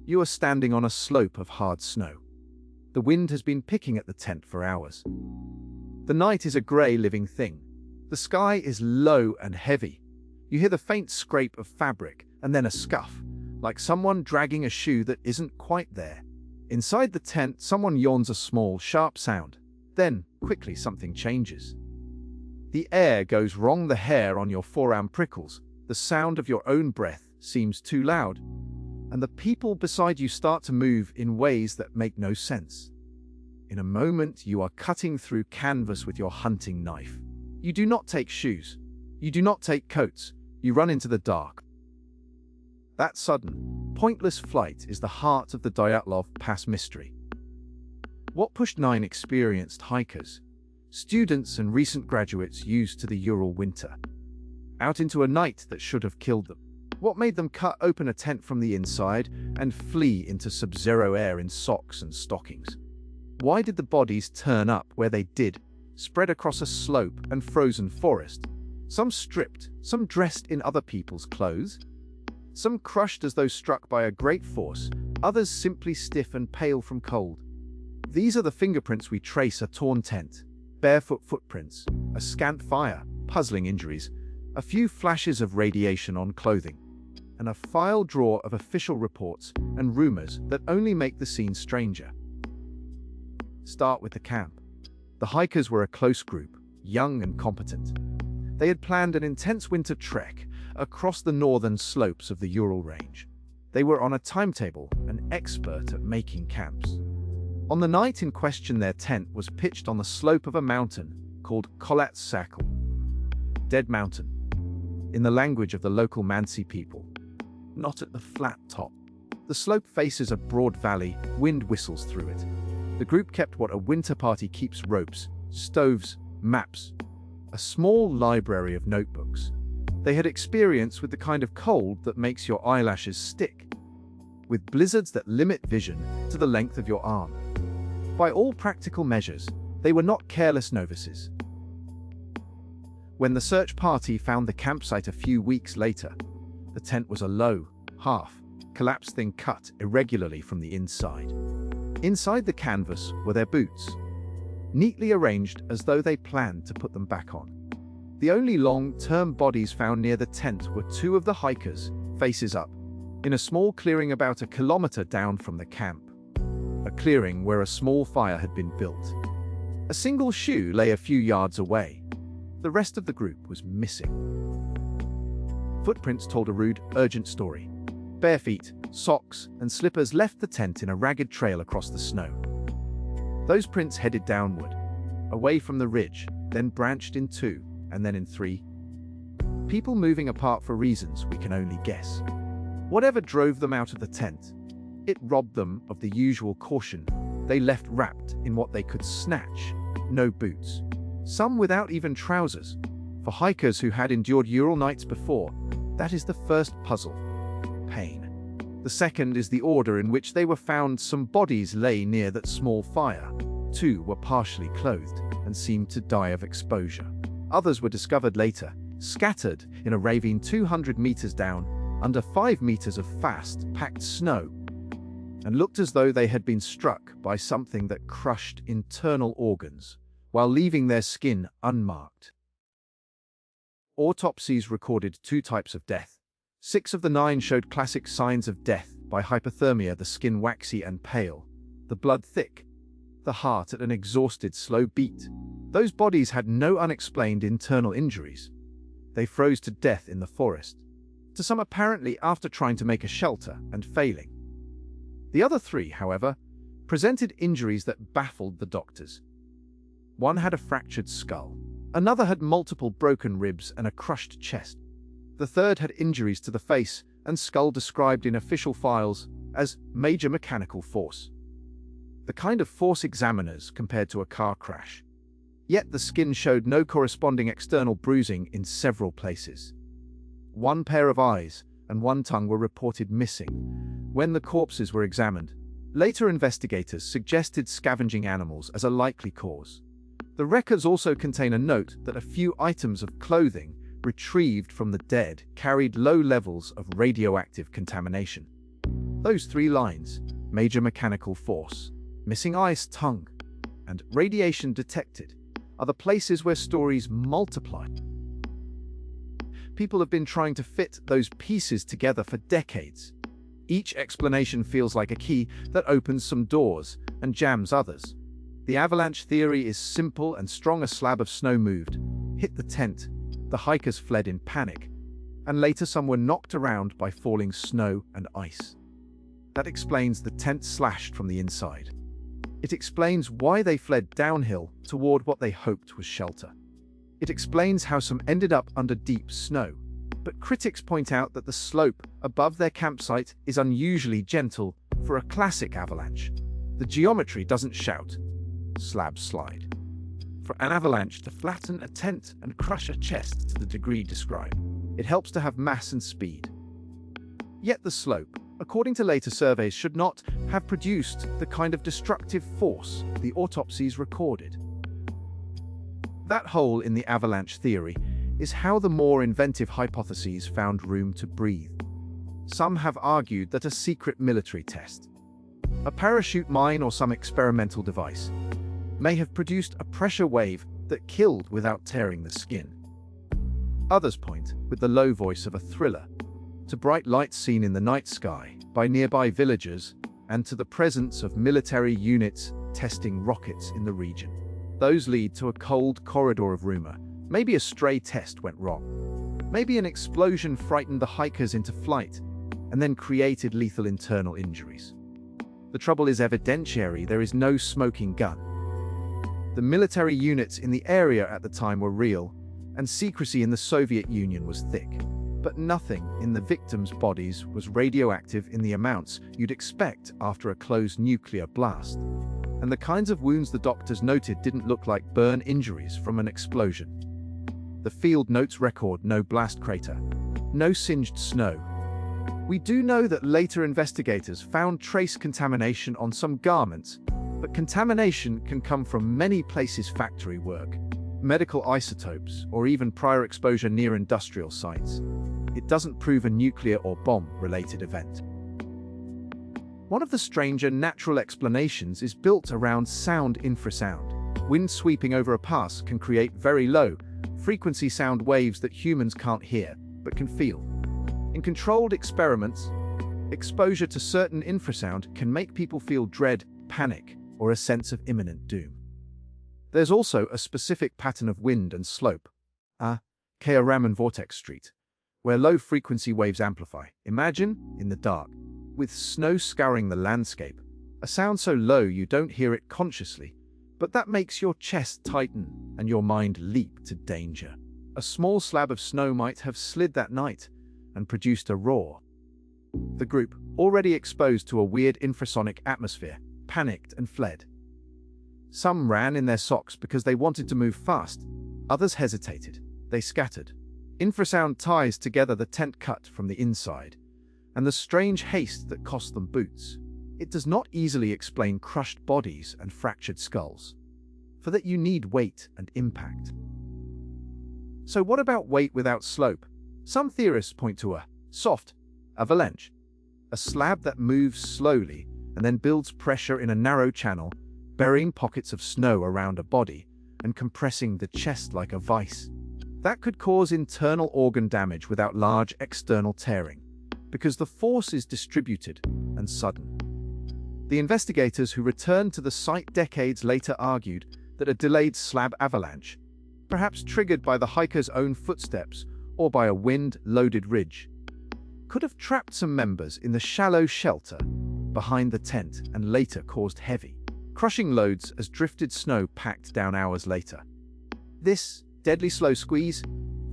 You are standing on a slope of hard snow. The wind has been picking at the tent for hours. The night is a grey living thing. The sky is low and heavy. You hear the faint scrape of fabric and then a scuff, like someone dragging a shoe that isn't quite there. Inside the tent, someone yawns a small, sharp sound. Then, quickly, something changes. The air goes wrong, the hair on your forearm prickles, the sound of your own breath seems too loud, and the people beside you start to move in ways that make no sense. In a moment, you are cutting through canvas with your hunting knife. You do not take shoes. You do not take coats. You run into the dark. That sudden, pointless flight is the heart of the Dyatlov Pass mystery. What pushed 9 experienced hikers, students and recent graduates used to the Ural winter, out into a night that should have killed them? What made them cut open a tent from the inside and flee into subzero air in socks and stockings? Why did the bodies turn up where they did, spread across a slope and frozen forest? Some stripped, some dressed in other people's clothes, some crushed as though struck by a great force, others simply stiff and pale from cold. These are the fingerprints we trace: a torn tent, barefoot footprints, a scant fire, puzzling injuries, a few flashes of radiation on clothing, and a file drawer of official reports and rumors that only make the scene stranger. Start with the camp. The hikers were a close group, young and competent. They had planned an intense winter trek across the northern slopes of the Ural range. They were on a timetable and expert at making camps. On the night in question, their tent was pitched on the slope of a mountain called Sakal, Dead Mountain, in the language of the local Mansi people. Not at the flat top. The slope faces a broad valley, wind whistles through it. The group kept what a winter party keeps: ropes, stoves, maps, a small library of notebooks. They had experience with the kind of cold that makes your eyelashes stick, with blizzards that limit vision to the length of your arm. By all practical measures, they were not careless novices. When the search party found the campsite a few weeks later, the tent was a low, half-collapsed thing cut irregularly from the inside. Inside the canvas were their boots, neatly arranged as though they planned to put them back on. The only long-term bodies found near the tent were 2 of the hikers, faces up, in a small clearing about a kilometer down from the camp, a clearing where a small fire had been built. A single shoe lay a few yards away. The rest of the group was missing. Footprints told a rude, urgent story. Bare feet, socks, and slippers left the tent in a ragged trail across the snow. Those prints headed downward, away from the ridge, then branched in 2, and then in 3. People moving apart for reasons we can only guess. Whatever drove them out of the tent, it robbed them of the usual caution they left wrapped in what they could snatch. No boots. Some without even trousers. For hikers who had endured Ural nights before, that is the first puzzle. Pain. The second is the order in which they were found. Some bodies lay near that small fire. 2 were partially clothed and seemed to die of exposure. Others were discovered later, scattered in a ravine 200 meters down, under 5 meters of fast-packed snow, and looked as though they had been struck by something that crushed internal organs, while leaving their skin unmarked. Autopsies recorded 2 types of death. 6 of the 9 showed classic signs of death by hypothermia: the skin waxy and pale, the blood thick, the heart at an exhausted, slow beat. Those bodies had no unexplained internal injuries. They froze to death in the forest, to some apparently after trying to make a shelter and failing. The other 3, however, presented injuries that baffled the doctors. One had a fractured skull. Another had multiple broken ribs and a crushed chest. The third had injuries to the face and skull described in official files as major mechanical force, the kind of force examiners compared to a car crash. Yet the skin showed no corresponding external bruising in several places. 1 pair of eyes and 1 tongue were reported missing when the corpses were examined. Later investigators suggested scavenging animals as a likely cause. The records also contain a note that a few items of clothing retrieved from the dead carried low levels of radioactive contamination. Those three lines, major mechanical force, missing ice tongue, and radiation detected, are the places where stories multiply. People have been trying to fit those pieces together for decades. Each explanation feels like a key that opens some doors and jams others. The avalanche theory is simple and strong. A slab of snow moved, hit the tent, the hikers fled in panic, and later some were knocked around by falling snow and ice. That explains the tent slashed from the inside. It explains why they fled downhill toward what they hoped was shelter. It explains how some ended up under deep snow, but critics point out that the slope above their campsite is unusually gentle for a classic avalanche. The geometry doesn't shout, slabs slide. For an avalanche to flatten a tent and crush a chest to the degree described, it helps to have mass and speed. Yet the slope, according to later surveys, should not have produced the kind of destructive force the autopsies recorded. That hole in the avalanche theory is how the more inventive hypotheses found room to breathe. Some have argued that a secret military test, a parachute mine or some experimental device, may have produced a pressure wave that killed without tearing the skin. Others point, with the low voice of a thriller, to bright lights seen in the night sky by nearby villagers and to the presence of military units testing rockets in the region. Those lead to a cold corridor of rumor. Maybe a stray test went wrong. Maybe an explosion frightened the hikers into flight and then created lethal internal injuries. The trouble is evidentiary. There is no smoking gun. The military units in the area at the time were real, and secrecy in the Soviet Union was thick. But nothing in the victims' bodies was radioactive in the amounts you'd expect after a closed nuclear blast. And the kinds of wounds the doctors noted didn't look like burn injuries from an explosion. The field notes record no blast crater, no singed snow. We do know that later investigators found trace contamination on some garments, but contamination can come from many places: factory work, medical isotopes, or even prior exposure near industrial sites. It doesn't prove a nuclear or bomb-related event. One of the stranger natural explanations is built around sound infrasound. Wind sweeping over a pass can create very low-frequency sound waves that humans can't hear, but can feel. In controlled experiments, exposure to certain infrasound can make people feel dread, panic, or a sense of imminent doom. There's also a specific pattern of wind and slope, a Raman vortex street, where low-frequency waves amplify. Imagine, in the dark, with snow scouring the landscape, a sound so low you don't hear it consciously, but that makes your chest tighten and your mind leap to danger. A small slab of snow might have slid that night and produced a roar. The group, already exposed to a weird infrasonic atmosphere, panicked and fled. Some ran in their socks because they wanted to move fast. Others hesitated. They scattered. Infrasound ties together the tent cut from the inside, and the strange haste that cost them boots. It does not easily explain crushed bodies and fractured skulls. For that you need weight and impact. So what about weight without slope? Some theorists point to a soft avalanche, a slab that moves slowly and then builds pressure in a narrow channel, burying pockets of snow around a body and compressing the chest like a vice. That could cause internal organ damage without large external tearing, because the force is distributed and sudden. The investigators who returned to the site decades later argued that a delayed slab avalanche, perhaps triggered by the hiker's own footsteps or by a wind-loaded ridge, could have trapped some members in the shallow shelter behind the tent and later caused heavy, crushing loads as drifted snow packed down hours later. This deadly slow squeeze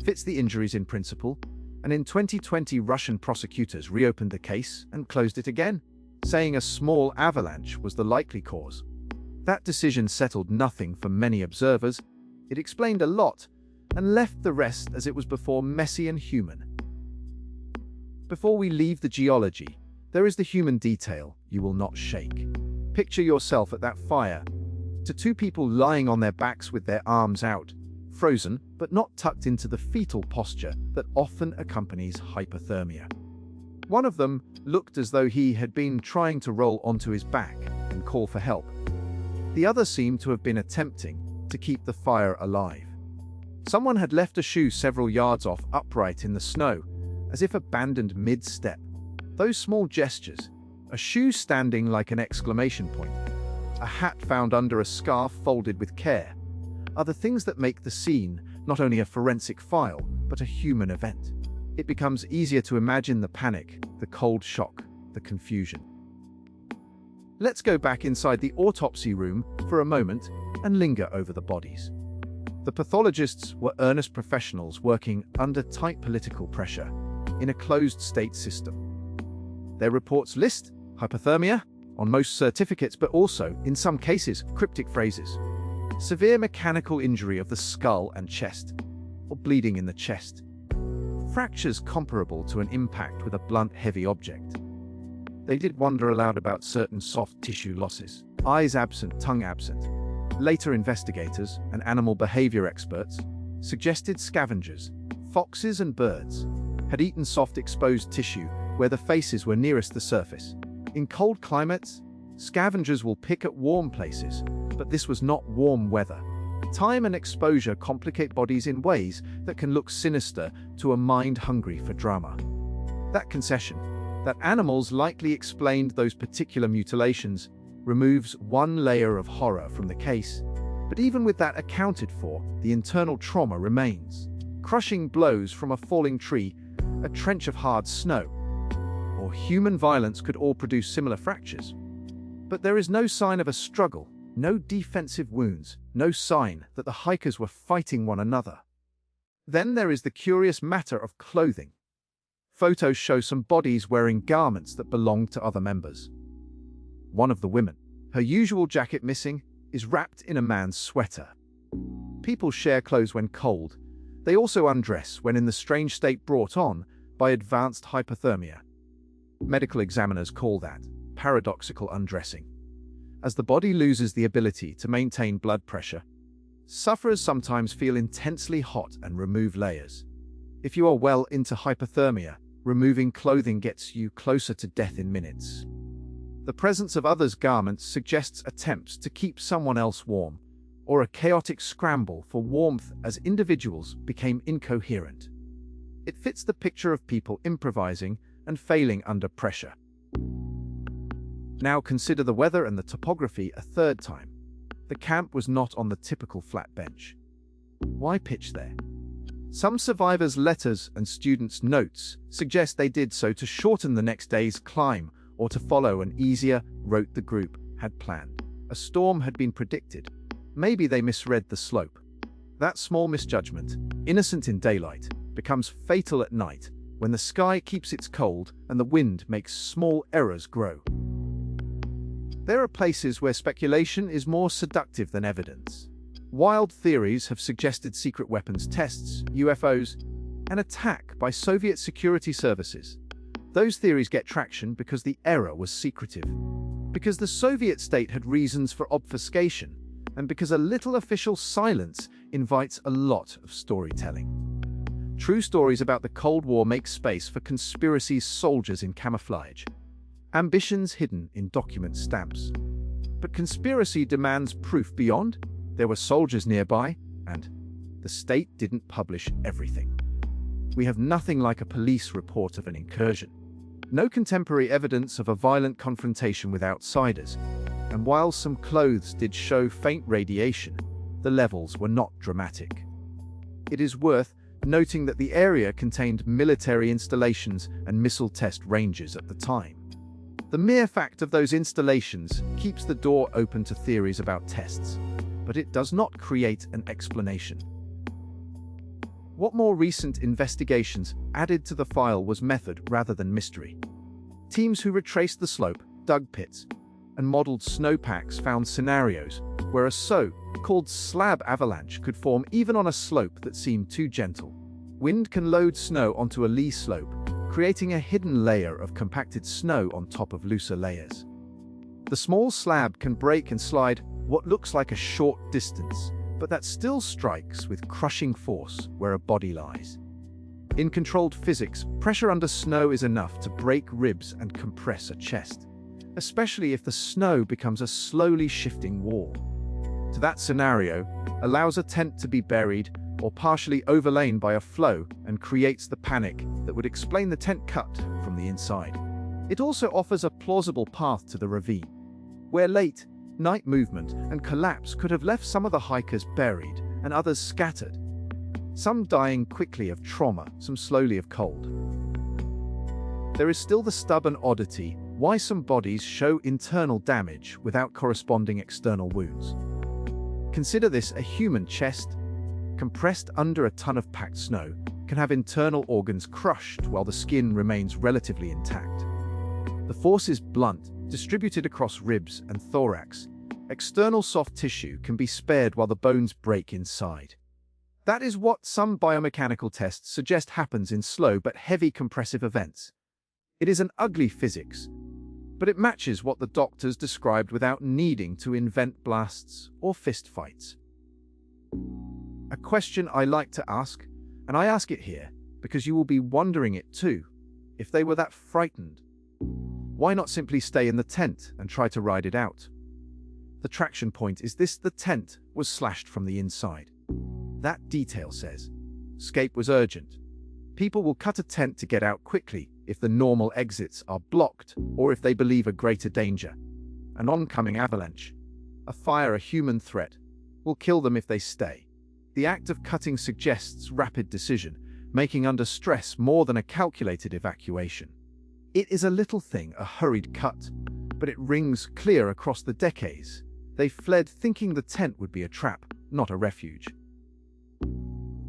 fits the injuries in principle, and in 2020 Russian prosecutors reopened the case and closed it again, saying a small avalanche was the likely cause. That decision settled nothing for many observers. It explained a lot and left the rest as it was before messy and human. Before we leave the geology, there is the human detail you will not shake. Picture yourself at that fire, to two people lying on their backs with their arms out, frozen but not tucked into the fetal posture that often accompanies hypothermia. One of them looked as though he had been trying to roll onto his back and call for help. The other seemed to have been attempting to keep the fire alive. Someone had left a shoe several yards off, upright in the snow, as if abandoned mid-step. Those small gestures, a shoe standing like an exclamation point, a hat found under a scarf folded with care, are the things that make the scene not only a forensic file, but a human event. It becomes easier to imagine the panic, the cold shock, the confusion. Let's go back inside the autopsy room for a moment and linger over the bodies. The pathologists were earnest professionals working under tight political pressure in a closed-state system. Their reports list hypothermia on most certificates, but also, in some cases, cryptic phrases. Severe mechanical injury of the skull and chest, or bleeding in the chest. Fractures comparable to an impact with a blunt, heavy object. They did wonder aloud about certain soft tissue losses. Eyes absent, tongue absent. Later investigators and animal behavior experts suggested scavengers, foxes and birds, had eaten soft exposed tissue where the faces were nearest the surface. In cold climates, scavengers will pick at warm places, but this was not warm weather. Time and exposure complicate bodies in ways that can look sinister to a mind hungry for drama. That concession, that animals likely explained those particular mutilations, removes one layer of horror from the case. But even with that accounted for, the internal trauma remains. Crushing blows from a falling tree, a trench of hard snow, or human violence could all produce similar fractures. But there is no sign of a struggle, no defensive wounds, no sign that the hikers were fighting one another. Then there is the curious matter of clothing. Photos show some bodies wearing garments that belonged to other members. One of the women, her usual jacket missing, is wrapped in a man's sweater. People share clothes when cold. They also undress when in the strange state brought on by advanced hypothermia. Medical examiners call that paradoxical undressing. As the body loses the ability to maintain blood pressure, sufferers sometimes feel intensely hot and remove layers. If you are well into hypothermia, removing clothing gets you closer to death in minutes. The presence of others' garments suggests attempts to keep someone else warm, or a chaotic scramble for warmth as individuals became incoherent. It fits the picture of people improvising and failing under pressure. Now consider the weather and the topography a third time. The camp was not on the typical flat bench. Why pitch there? Some survivors' letters and students' notes suggest they did so to shorten the next day's climb or to follow an easier route the group had planned. A storm had been predicted. Maybe they misread the slope. That small misjudgment, innocent in daylight, becomes fatal at night when the sky keeps its cold and the wind makes small errors grow. There are places where speculation is more seductive than evidence. Wild theories have suggested secret weapons tests, UFOs, an attack by Soviet security services. Those theories get traction because the error was secretive, because the Soviet state had reasons for obfuscation, and because a little official silence invites a lot of storytelling. True stories about the Cold War make space for conspiracies, soldiers in camouflage, ambitions hidden in document stamps. But conspiracy demands proof beyond. There were soldiers nearby, and the state didn't publish everything. We have nothing like a police report of an incursion. No contemporary evidence of a violent confrontation with outsiders, and while some clothes did show faint radiation, the levels were not dramatic. It is worth noting that the area contained military installations and missile test ranges at the time. The mere fact of those installations keeps the door open to theories about tests, but it does not create an explanation. What more recent investigations added to the file was method rather than mystery. Teams who retraced the slope, dug pits, and modeled snowpacks found scenarios where a so-called slab avalanche could form even on a slope that seemed too gentle. Wind can load snow onto a lee slope, creating a hidden layer of compacted snow on top of looser layers. The small slab can break and slide what looks like a short distance, but that still strikes with crushing force where a body lies. In controlled physics, pressure under snow is enough to break ribs and compress a chest, especially if the snow becomes a slowly shifting wall. To that scenario, allows a tent to be buried or partially overlain by a flow and creates the panic that would explain the tent cut from the inside. It also offers a plausible path to the ravine, where late night movement and collapse could have left some of the hikers buried and others scattered, some dying quickly of trauma, some slowly of cold. There is still the stubborn oddity why some bodies show internal damage without corresponding external wounds. Consider this: a human chest, compressed under a ton of packed snow, can have internal organs crushed while the skin remains relatively intact. The force is blunt, distributed across ribs and thorax. External soft tissue can be spared while the bones break inside. That is what some biomechanical tests suggest happens in slow but heavy compressive events. It is an ugly physics, but it matches what the doctors described without needing to invent blasts or fistfights. A question I like to ask, and I ask it here because you will be wondering it too: if they were that frightened, why not simply stay in the tent and try to ride it out? The traction point is this: the tent was slashed from the inside. That detail says escape was urgent. People will cut a tent to get out quickly if the normal exits are blocked or if they believe a greater danger, an oncoming avalanche, a fire, a human threat, will kill them if they stay. The act of cutting suggests rapid decision, making under stress more than a calculated evacuation. It is a little thing, a hurried cut, but it rings clear across the decades. They fled thinking the tent would be a trap, not a refuge.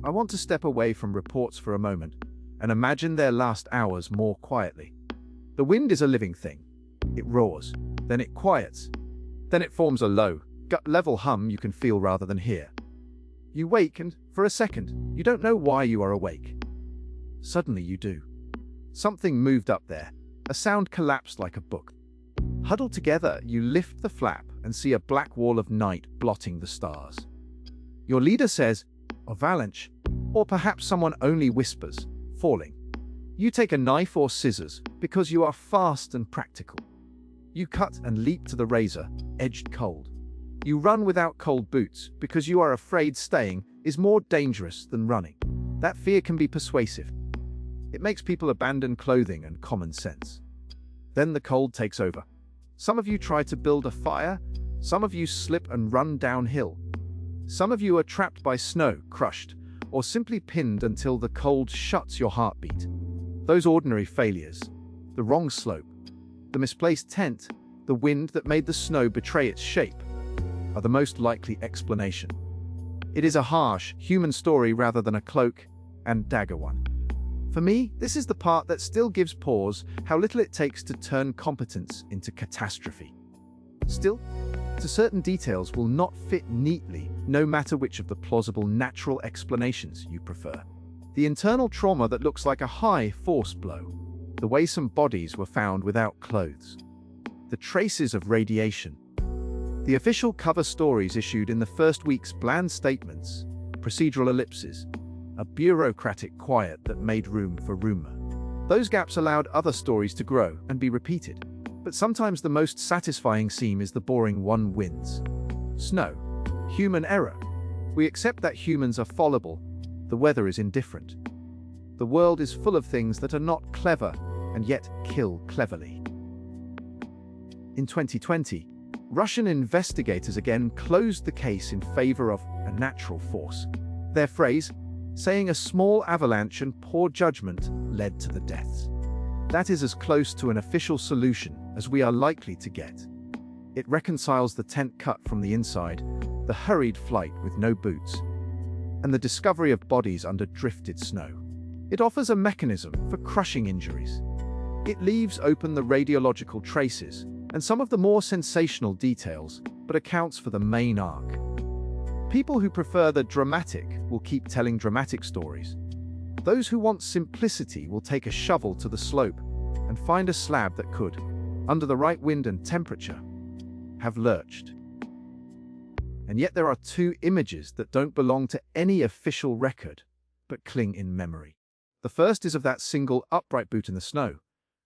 I want to step away from reports for a moment and imagine their last hours more quietly. The wind is a living thing. It roars, then it quiets, then it forms a low, gut-level hum you can feel rather than hear. You wake and, for a second, you don't know why you are awake. Suddenly you do. Something moved up there. A sound collapsed like a book. Huddled together, you lift the flap and see a black wall of night blotting the stars. Your leader says, "Avalanche," or perhaps someone only whispers, "Falling." You take a knife or scissors because you are fast and practical. You cut and leap to the razor, edged cold. You run without cold boots because you are afraid staying is more dangerous than running. That fear can be persuasive. It makes people abandon clothing and common sense. Then the cold takes over. Some of you try to build a fire, some of you slip and run downhill. Some of you are trapped by snow, crushed, or simply pinned until the cold shuts your heartbeat. Those ordinary failures, the wrong slope, the misplaced tent, the wind that made the snow betray its shape, are the most likely explanation. It is a harsh, human story rather than a cloak and dagger one. For me, this is the part that still gives pause: how little it takes to turn competence into catastrophe. Still, certain details will not fit neatly, no matter which of the plausible natural explanations you prefer. The internal trauma that looks like a high force blow, the way some bodies were found without clothes, the traces of radiation, the official cover stories issued in the first week's bland statements, procedural ellipses, a bureaucratic quiet that made room for rumor. Those gaps allowed other stories to grow and be repeated. But sometimes the most satisfying seam is the boring one: wins. Snow. Human error. We accept that humans are fallible. The weather is indifferent. The world is full of things that are not clever and yet kill cleverly. In 2020, Russian investigators again closed the case in favor of a natural force. Their phrase, saying a small avalanche and poor judgment led to the deaths. That is as close to an official solution as we are likely to get. It reconciles the tent cut from the inside, the hurried flight with no boots, and the discovery of bodies under drifted snow. It offers a mechanism for crushing injuries. It leaves open the radiological traces and some of the more sensational details, but accounts for the main arc. People who prefer the dramatic will keep telling dramatic stories. Those who want simplicity will take a shovel to the slope and find a slab that could, under the right wind and temperature, have lurched. And yet there are two images that don't belong to any official record, but cling in memory. The first is of that single upright boot in the snow,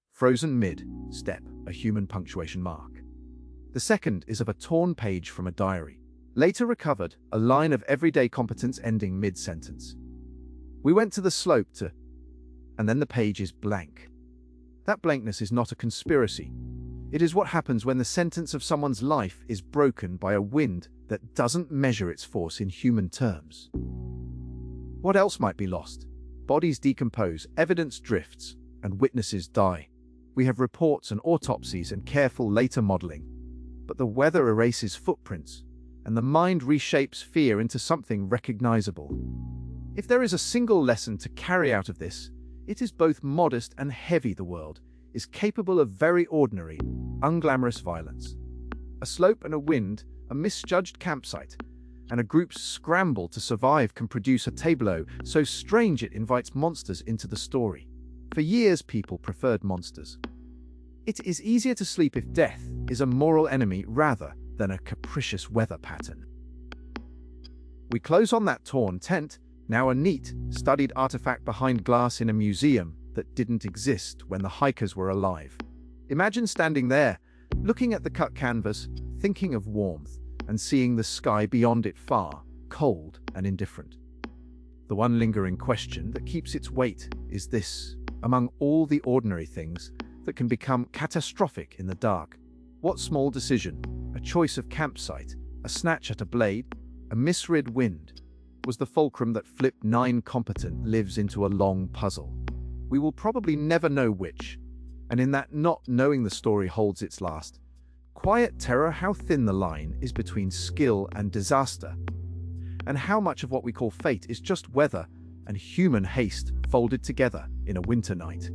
frozen mid-step, a human punctuation mark. The second is of a torn page from a diary, later recovered, a line of everyday competence ending mid-sentence. We went to the slope to, and then the page is blank. That blankness is not a conspiracy. It is what happens when the sentence of someone's life is broken by a wind that doesn't measure its force in human terms. What else might be lost? Bodies decompose, evidence drifts, and witnesses die. We have reports and autopsies and careful later modeling. But the weather erases footprints, and the mind reshapes fear into something recognizable. If there is a single lesson to carry out of this, it is both modest and heavy. The world is capable of very ordinary, unglamorous violence. A slope and a wind, a misjudged campsite, and a group's scramble to survive can produce a tableau so strange it invites monsters into the story. For years, people preferred monsters. It is easier to sleep if death is a moral enemy rather than a capricious weather pattern. We close on that torn tent, now a neat, studied artifact behind glass in a museum that didn't exist when the hikers were alive. Imagine standing there, looking at the cut canvas, thinking of warmth, and seeing the sky beyond it far, cold and indifferent. The one lingering question that keeps its weight is this: among all the ordinary things that can become catastrophic in the dark, what small decision, a choice of campsite, a snatch at a blade, a misread wind, was the fulcrum that flipped 9 competent lives into a long puzzle? We will probably never know which, and in that not knowing the story holds its last quiet terror how thin the line is between skill and disaster, and how much of what we call fate is just weather and human haste folded together in a winter night.